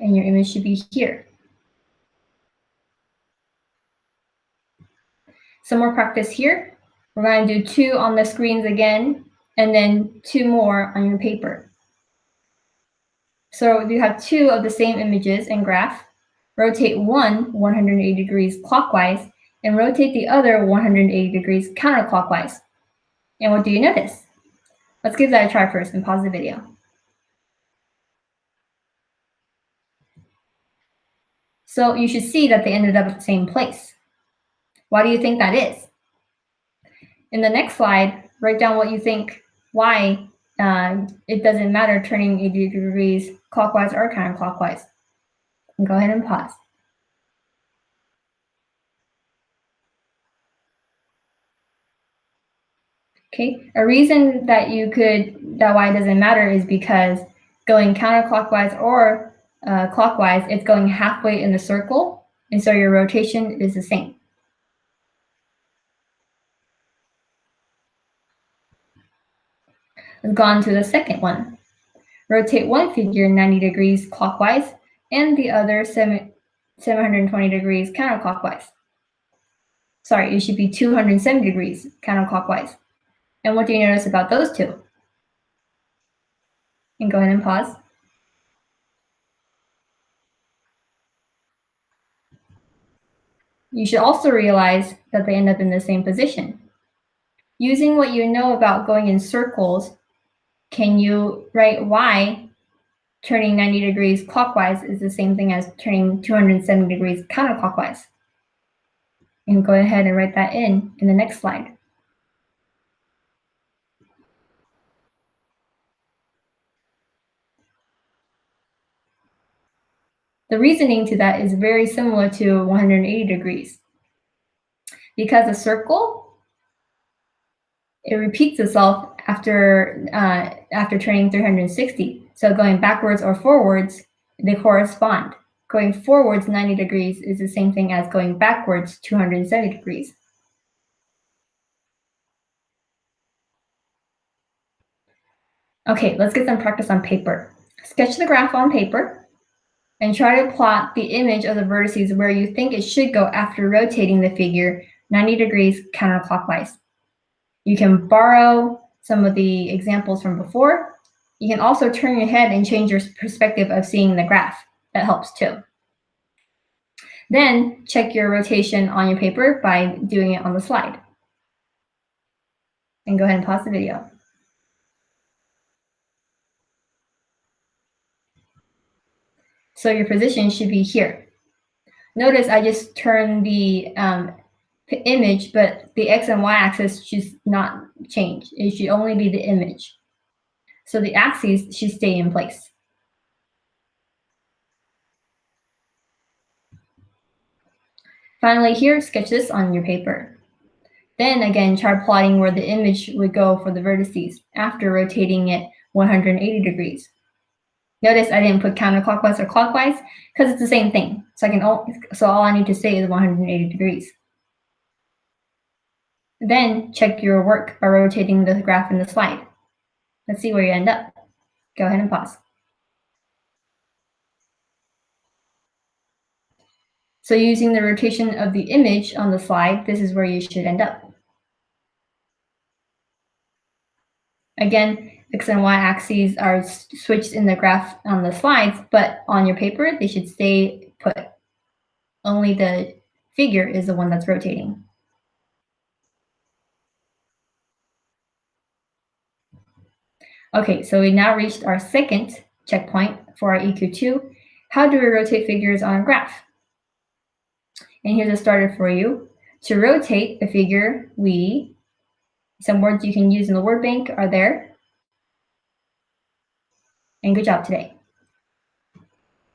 and your image should be here. Some more practice here. We're going to do 2 on the screens again, and then 2 more on your paper. So you have 2 of the same images and graph. Rotate one 180 degrees clockwise, and rotate the other 180 degrees counterclockwise. And what do you notice? Let's give that a try first and pause the video. So you should see that they ended up at the same place. Why do you think that is? In the next slide, write down what you think, why it doesn't matter turning 80 degrees clockwise or counterclockwise. And go ahead and pause. Okay, a reason that why it doesn't matter is because going counterclockwise or clockwise, it's going halfway in the circle, and so your rotation is the same. Let's go on to the second one. Rotate one figure 90 degrees clockwise and the other 720 degrees counterclockwise. Sorry, it should be 270 degrees counterclockwise. And what do you notice about those 2? And go ahead and pause. You should also realize that they end up in the same position. Using what you know about going in circles, can you write why turning 90 degrees clockwise is the same thing as turning 270 degrees counterclockwise? And go ahead and write that in the next slide. The reasoning to that is very similar to 180 degrees. Because a circle, it repeats itself after turning 360. So going backwards or forwards, they correspond. Going forwards 90 degrees is the same thing as going backwards 270 degrees. Okay, let's get some practice on paper. Sketch the graph on paper and try to plot the image of the vertices where you think it should go after rotating the figure 90 degrees counterclockwise. You can borrow some of the examples from before. You can also turn your head and change your perspective of seeing the graph. That helps too. Then check your rotation on your paper by doing it on the slide. And go ahead and pause the video. So your position should be here. Notice I just turned the image, but the X and Y axis should not change. It should only be the image. So the axes should stay in place. Finally here, sketch this on your paper. Then again, try plotting where the image would go for the vertices after rotating it 180 degrees. Notice I didn't put counterclockwise or clockwise because it's the same thing. So all I need to say is 180 degrees. Then check your work by rotating the graph in the slide. Let's see where you end up. Go ahead and pause. So using the rotation of the image on the slide, this is where you should end up. Again, X and Y axes are switched in the graph on the slides, but on your paper, they should stay put. Only the figure is the one that's rotating. Okay, so we now reached our second checkpoint for our EQ2. How do we rotate figures on a graph? And here's a starter for you. To rotate a figure, some words you can use in the word bank are there. And good job today.